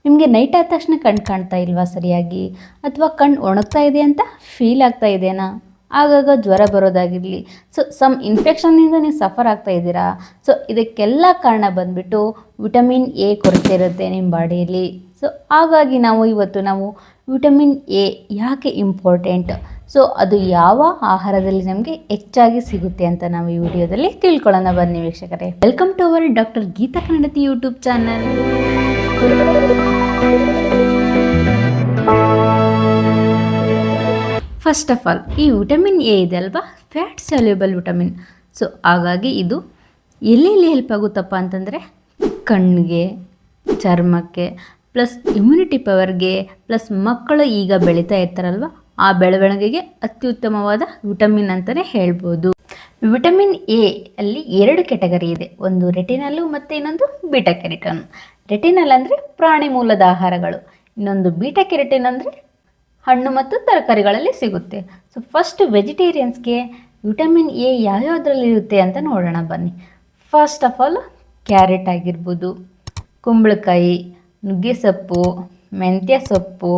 ನಿಮಗೆ ನೈಟ್ ಆದ ತಕ್ಷಣ ಕಣ್ಣು ಕಾಣ್ತಾ ಇಲ್ವಾ ಸರಿಯಾಗಿ, ಅಥವಾ ಕಣ್ಣು ಒಣಗ್ತಾ ಇದೆ ಅಂತ ಫೀಲ್ ಆಗ್ತಾ ಇದೆಯಾ, ಆಗಾಗ ಜ್ವರ ಬರೋದಾಗಿರಲಿ, ಸೊ ಸಮ್ ಇನ್ಫೆಕ್ಷನ್ನಿಂದ ನೀವು ಸಫರ್ ಆಗ್ತಾ ಇದ್ದೀರಾ. ಸೊ ಇದಕ್ಕೆಲ್ಲ ಕಾರಣ ಬಂದುಬಿಟ್ಟು ವಿಟಮಿನ್ ಎ ಕೊರತೆ ಇರುತ್ತೆ ನಿಮ್ಮ ಬಾಡಿಯಲ್ಲಿ. ಸೊ ಹಾಗಾಗಿ ನಾವು ವಿಟಮಿನ್ ಎ ಯಾಕೆ ಇಂಪಾರ್ಟೆಂಟ್, ಸೊ ಅದು ಯಾವ ಆಹಾರದಲ್ಲಿ ನಮಗೆ ಹೆಚ್ಚಾಗಿ ಸಿಗುತ್ತೆ ಅಂತ ನಾವು ಈ ವಿಡಿಯೋದಲ್ಲಿ ತಿಳ್ಕೊಳ್ಳೋಣ ಬನ್ನಿ ವೀಕ್ಷಕರೇ. Welcome to our doctor Geeta Kannadati YouTube channel. First of all, ಈ ವಿಟಮಿನ್ ಎ ಇದೆ ಅಲ್ವಾ, ಫ್ಯಾಟ್ ಸಲ್ಯೂಬಲ್ ವಿಟಮಿನ್. ಸೊ ಹಾಗಾಗಿ ಇದು ಎಲ್ಲೆಲ್ಲಿ ಹೆಲ್ಪ್ ಆಗುತ್ತಪ್ಪ ಅಂತಂದರೆ ಕಣ್ಣಿಗೆ, ಚರ್ಮಕ್ಕೆ, ಪ್ಲಸ್ ಇಮ್ಯುನಿಟಿ ಪವರ್ಗೆ, ಪ್ಲಸ್ ಮಕ್ಕಳು ಈಗ ಬೆಳೀತಾ ಇರ್ತಾರಲ್ವ ಆ ಬೆಳವಣಿಗೆಗೆ ಅತ್ಯುತ್ತಮವಾದ ವಿಟಮಿನ್ ಅಂತಲೇ ಹೇಳ್ಬೋದು. ವಿಟಮಿನ್ ಎ ಅಲ್ಲಿ 2 ಕೆಟಗರಿ ಇದೆ, ಒಂದು ರೆಟಿನಲ್ಲು ಮತ್ತು ಇನ್ನೊಂದು ಬೀಟಾ ಕೆರಟಿನ್. ರೆಟಿನಲ್ ಅಂದರೆ ಪ್ರಾಣಿ ಮೂಲದ ಆಹಾರಗಳು, ಇನ್ನೊಂದು ಬೀಟಾ ಕೆರಟಿನ್ ಅಂದರೆ ಹಣ್ಣು ಮತ್ತು ತರಕಾರಿಗಳಲ್ಲಿ ಸಿಗುತ್ತೆ. ಸೊ ಫಸ್ಟ್ ವೆಜಿಟೇರಿಯನ್ಸ್ಗೆ ವಿಟಮಿನ್ ಎ ಯಾವ್ಯಾವುದ್ರಲ್ಲಿ ಇರುತ್ತೆ ಅಂತ ನೋಡೋಣ ಬನ್ನಿ. ಫಸ್ಟ್ ಆಫ್ ಆಲ್ ಕ್ಯಾರೆಟ್ ಆಗಿರ್ಬೋದು, ಕುಂಬಳಕಾಯಿ, ನುಗ್ಗೆ ಸೊಪ್ಪು, ಮೆಂತ್ಯ ಸೊಪ್ಪು,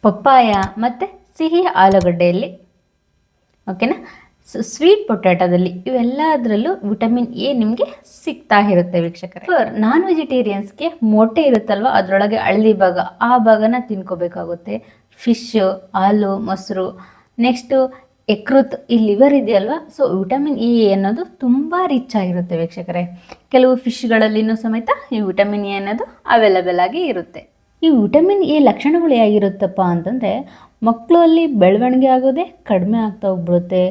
ಪಪ್ಪಾಯ ಮತ್ತು ಸಿಹಿ ಆಲೂಗಡ್ಡೆಯಲ್ಲಿ, ಓಕೆನಾ, ಸ್ವೀಟ್ ಪೊಟ್ಯಾಟೋದಲ್ಲಿ, ಇವೆಲ್ಲದರಲ್ಲೂ ವಿಟಮಿನ್ ಎ ನಿಮಗೆ ಸಿಗ್ತಾ ಇರುತ್ತೆ ವೀಕ್ಷಕರೇ. ನಾನ್ ವೆಜಿಟೇರಿಯನ್ಸ್ಗೆ ಮೊಟ್ಟೆ ಇರುತ್ತಲ್ವ, ಅದರೊಳಗೆ ಹಳದಿ ಭಾಗ, ಆ ಭಾಗನ ತಿನ್ಕೋಬೇಕಾಗುತ್ತೆ. ಫಿಶ್ಶು, ಹಾಲು, ಮೊಸರು, ನೆಕ್ಸ್ಟು ಯಕೃತ್, ಈ ಲಿವರ್ ಇದೆಯಲ್ವ, ಸೊ ವಿಟಮಿನ್ ಎ ಅನ್ನೋದು ತುಂಬ ರಿಚ್ ಆಗಿರುತ್ತೆ ವೀಕ್ಷಕರೇ. ಕೆಲವು ಫಿಶ್ಗಳಲ್ಲಿನೂ ಸಮೇತ ಈ ವಿಟಮಿನ್ ಎ ಅನ್ನೋದು ಅವೈಲಬಲ್ ಆಗಿ ಇರುತ್ತೆ. ಈ ವಿಟಮಿನ್ ಎ ಲಕ್ಷಣಗಳು ಹೇಗಿರುತ್ತಪ್ಪ ಅಂತಂದರೆ, ಮಕ್ಕಳಲ್ಲಿ ಬೆಳವಣಿಗೆ ಆಗೋದೇ ಕಡಿಮೆ ಆಗ್ತಾ ಹೋಗ್ಬಿಡುತ್ತೆ.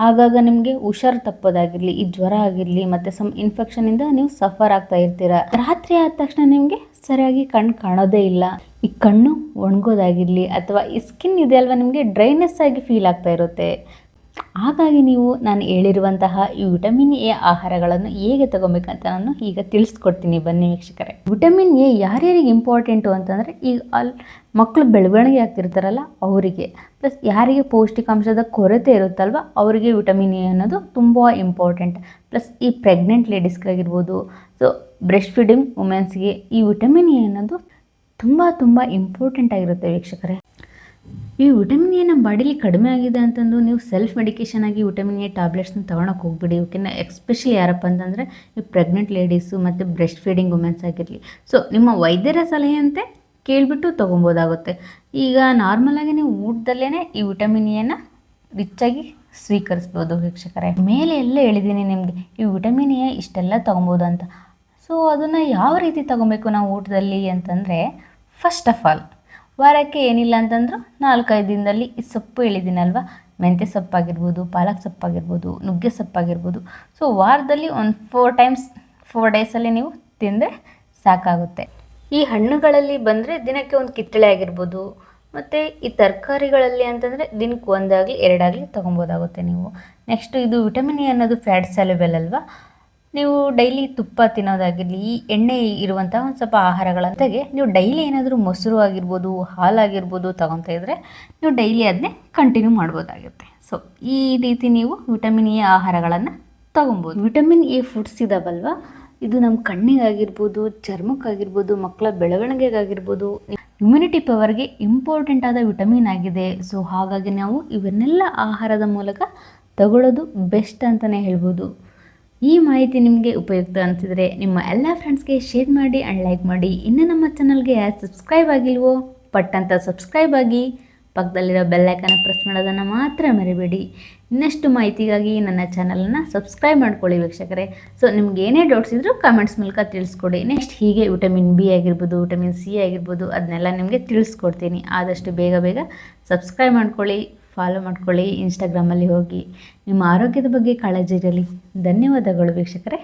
ಆಗಾಗ ನಿಮಗೆ ಹುಷಾರು ತಪ್ಪೋದಾಗಿರಲಿ, ಈ ಜ್ವರ ಆಗಿರಲಿ, ಮತ್ತು ಸಮ್ ಇನ್ಫೆಕ್ಷನಿಂದ ನೀವು ಸಫರ್ ಆಗ್ತಾ ಇರ್ತೀರ. ರಾತ್ರಿ ಆದ ತಕ್ಷಣ ನಿಮಗೆ ಸರಿಯಾಗಿ ಕಣ್ಣು ಕಾಣೋದೇ ಇಲ್ಲ, ಈ ಕಣ್ಣು ಒಣಗೋದಾಗಿರಲಿ, ಅಥವಾ ಈ ಸ್ಕಿನ್ ಇದೆ ಅಲ್ವಾ ನಿಮಗೆ ಡ್ರೈನೆಸ್ ಆಗಿ ಫೀಲ್ ಆಗ್ತಾ ಇರುತ್ತೆ. ಹಾಗಾಗಿ ನೀವು ನಾನು ಹೇಳಿರುವಂತಹ ಈ ವಿಟಮಿನ್ ಎ ಆಹಾರಗಳನ್ನು ಹೇಗೆ ತಗೋಬೇಕಂತ ನಾನು ಈಗ ತಿಳಿಸ್ಕೊಡ್ತೀನಿ ಬನ್ನಿ ವೀಕ್ಷಕರೇ. ವಿಟಮಿನ್ ಎ ಯಾರ್ಯಾರಿಗೆ ಇಂಪಾರ್ಟೆಂಟು ಅಂತಂದರೆ, ಈಗ ಮಕ್ಕಳು ಬೆಳವಣಿಗೆ ಆಗ್ತಿರ್ತಾರಲ್ಲ ಅವರಿಗೆ, ಪ್ಲಸ್ ಯಾರಿಗೆ ಪೌಷ್ಟಿಕಾಂಶದ ಕೊರತೆ ಇರುತ್ತಲ್ವ ಅವರಿಗೆ ವಿಟಮಿನ್ ಎ ಅನ್ನೋದು ತುಂಬ ಇಂಪಾರ್ಟೆಂಟ್. ಪ್ಲಸ್ ಈ ಪ್ರೆಗ್ನೆಂಟ್ ಲೇಡೀಸ್ಗಾಗಿರ್ಬೋದು, ಸೊ ಬ್ರೆಸ್ಟ್ ಫೀಡಿಂಗ್ ವುಮೆನ್ಸ್ಗೆ ಈ ವಿಟಮಿನ್ ಎ ಅನ್ನೋದು ತುಂಬ ಇಂಪಾರ್ಟೆಂಟ್ ಆಗಿರುತ್ತೆ ವೀಕ್ಷಕರೇ. ಈ ವಿಟಮಿನ್ ಎ ನಮ್ಮ ಬಾಡಿಲಿ ಕಡಿಮೆ ಆಗಿದೆ ಅಂತಂದು ನೀವು ಸೆಲ್ಫ್ ಮೆಡಿಕೇಷನ್ ಆಗಿ ವಿಟಮಿನ್ ಎ ಟ್ಯಾಬ್ಲೆಟ್ಸ್ನ ತೊಗೊಳಕ್ಕೆ ಹೋಗ್ಬಿಡಿ, ಓಕೆನಾ. ಎಸ್ಪೆಷಲಿ ಯಾರಪ್ಪ ಅಂತಂದರೆ ಈ ಪ್ರೆಗ್ನೆಂಟ್ ಲೇಡೀಸು ಮತ್ತು ಬ್ರೆಸ್ಟ್ ಫೀಡಿಂಗ್ ವುಮೆನ್ಸ್ ಆಗಿರಲಿ. ಸೊ ನಿಮ್ಮ ವೈದ್ಯರ ಸಲಹೆಯಂತೆ ಕೇಳಿಬಿಟ್ಟು ತೊಗೊಬೋದಾಗುತ್ತೆ. ಈಗ ನಾರ್ಮಲಾಗಿ ನೀವು ಊಟದಲ್ಲೇ ಈ ವಿಟಮಿನ್ ಎನ ರಿಚ್ಚಾಗಿ ಸ್ವೀಕರಿಸ್ಬೋದು ವೀಕ್ಷಕರೇ. ಮೇಲೆ ಎಲ್ಲ ಹೇಳಿದ್ದೀನಿ ನಿಮಗೆ ಈ ವಿಟಮಿನ್ ಎ ಇಷ್ಟೆಲ್ಲ ತೊಗೊಬೋದು ಅಂತ. ಸೊ ಅದನ್ನು ಯಾವ ರೀತಿ ತೊಗೊಬೇಕು ನಾವು ಊಟದಲ್ಲಿ ಅಂತಂದರೆ, ಫಸ್ಟ್ ಆಫ್ ಆಲ್ ವಾರಕ್ಕೆ ಏನಿಲ್ಲ ಅಂತಂದರೂ 4-5 ದಿನದಲ್ಲಿ ಈ ಸೊಪ್ಪು ಹೇಳಿದ್ದೀನಲ್ವ, ಮೆಂತ್ಯ ಸೊಪ್ಪಾಗಿರ್ಬೋದು, ಪಾಲಕ್ ಸೊಪ್ಪಾಗಿರ್ಬೋದು, ನುಗ್ಗೆ ಸೊಪ್ಪಾಗಿರ್ಬೋದು, ಸೊ ವಾರದಲ್ಲಿ ಒಂದು 4 ಡೇಸಲ್ಲಿ ನೀವು ತಿಂದರೆ ಸಾಕಾಗುತ್ತೆ. ಈ ಹಣ್ಣುಗಳಲ್ಲಿ ಬಂದರೆ ದಿನಕ್ಕೆ ಒಂದು ಕಿತ್ತಳೆ ಆಗಿರ್ಬೋದು, ಮತ್ತು ಈ ತರಕಾರಿಗಳಲ್ಲಿ ಅಂತಂದರೆ ದಿನಕ್ಕೆ 1 ಆಗಲಿ 2 ಆಗಲಿ ತೊಗೊಬೋದಾಗುತ್ತೆ ನೀವು. ನೆಕ್ಸ್ಟು ಇದು ವಿಟಮಿನ್ ಎ ಅನ್ನೋದು ಫ್ಯಾಟ್ ಸ್ಯಾಲ್ಯುಬಲ್ ಅಲ್ವಾ, ನೀವು ಡೈಲಿ ತುಪ್ಪ ತಿನ್ನೋದಾಗಿರಲಿ, ಈ ಎಣ್ಣೆ ಇರುವಂಥ ಒಂದು ಸ್ವಲ್ಪ ಆಹಾರಗಳಂತೆಗೆ ನೀವು ಡೈಲಿ ಏನಾದರೂ ಮೊಸರು ಆಗಿರ್ಬೋದು, ಹಾಲಾಗಿರ್ಬೋದು ತೊಗೊತಾ ಇದ್ದರೆ ನೀವು ಡೈಲಿ ಅದನ್ನೇ ಕಂಟಿನ್ಯೂ ಮಾಡ್ಬೋದಾಗುತ್ತೆ. ಸೊ ಈ ರೀತಿ ನೀವು ವಿಟಮಿನ್ ಎ ಆಹಾರಗಳನ್ನು ತೊಗೊಬೋದು. ವಿಟಮಿನ್ ಎ ಫುಡ್ಸ್ ಇದಾವಲ್ವ, ಇದು ನಮ್ಮ ಕಣ್ಣಿಗಾಗಿರ್ಬೋದು, ಚರ್ಮಕ್ಕಾಗಿರ್ಬೋದು, ಮಕ್ಕಳ ಬೆಳವಣಿಗೆಗಾಗಿರ್ಬೋದು, ಇಮ್ಯುನಿಟಿ ಪವರ್ಗೆ ಇಂಪಾರ್ಟೆಂಟ್ ಆದ ವಿಟಮಿನ್ ಆಗಿದೆ. ಸೊ ಹಾಗಾಗಿ ನಾವು ಇವನ್ನೆಲ್ಲ ಆಹಾರದ ಮೂಲಕ ತಗೊಳ್ಳೋದು ಬೆಸ್ಟ್ ಅಂತಲೇ ಹೇಳ್ಬೋದು. ಈ ಮಾಹಿತಿ ನಿಮಗೆ ಉಪಯುಕ್ತ ಅನಿಸಿದರೆ ನಿಮ್ಮ ಎಲ್ಲ ಫ್ರೆಂಡ್ಸ್ಗೆ ಶೇರ್ ಮಾಡಿ ಆ್ಯಂಡ್ ಲೈಕ್ ಮಾಡಿ. ಇನ್ನು ನಮ್ಮ ಚಾನಲ್ಗೆ ಯಾರು ಸಬ್ಸ್ಕ್ರೈಬ್ ಆಗಿಲ್ವೋ ಪಟ್ ಅಂತ ಸಬ್ಸ್ಕ್ರೈಬ್ ಆಗಿ, ಪಕ್ಕದಲ್ಲಿರೋ ಬೆಲ್ಲೈಕನ್ನ ಪ್ರೆಸ್ ಮಾಡೋದನ್ನು ಮಾತ್ರ ಮರಿಬೇಡಿ. ಇನ್ನಷ್ಟು ಮಾಹಿತಿಗಾಗಿ ನನ್ನ ಚಾನಲನ್ನು ಸಬ್ಸ್ಕ್ರೈಬ್ ಮಾಡ್ಕೊಳ್ಳಿ ವೀಕ್ಷಕರೇ. ಸೊ ನಿಮ್ಗೆ ಏನೇ ಡೌಟ್ಸ್ ಇದ್ದರೂ ಕಮೆಂಟ್ಸ್ ಮೂಲಕ ತಿಳಿಸ್ಕೊಡಿ. ನೆಕ್ಸ್ಟ್ ಹೀಗೆ ವಿಟಮಿನ್ ಬಿ ಆಗಿರ್ಬೋದು, ವಿಟಮಿನ್ ಸಿ ಆಗಿರ್ಬೋದು, ಅದನ್ನೆಲ್ಲ ನಿಮಗೆ ತಿಳಿಸ್ಕೊಡ್ತೀನಿ. ಆದಷ್ಟು ಬೇಗ ಸಬ್ಸ್ಕ್ರೈಬ್ ಮಾಡ್ಕೊಳ್ಳಿ, ಫಾಲೋ ಮಾಡ್ಕೊಳ್ಳಿ, ಇನ್ಸ್ಟಾಗ್ರಾಮಲ್ಲಿ ಹೋಗಿ. ನಿಮ್ಮ ಆರೋಗ್ಯದ ಬಗ್ಗೆ ಕಾಳಜಿ ಇರಲಿ. ಧನ್ಯವಾದಗಳು ವೀಕ್ಷಕರೇ.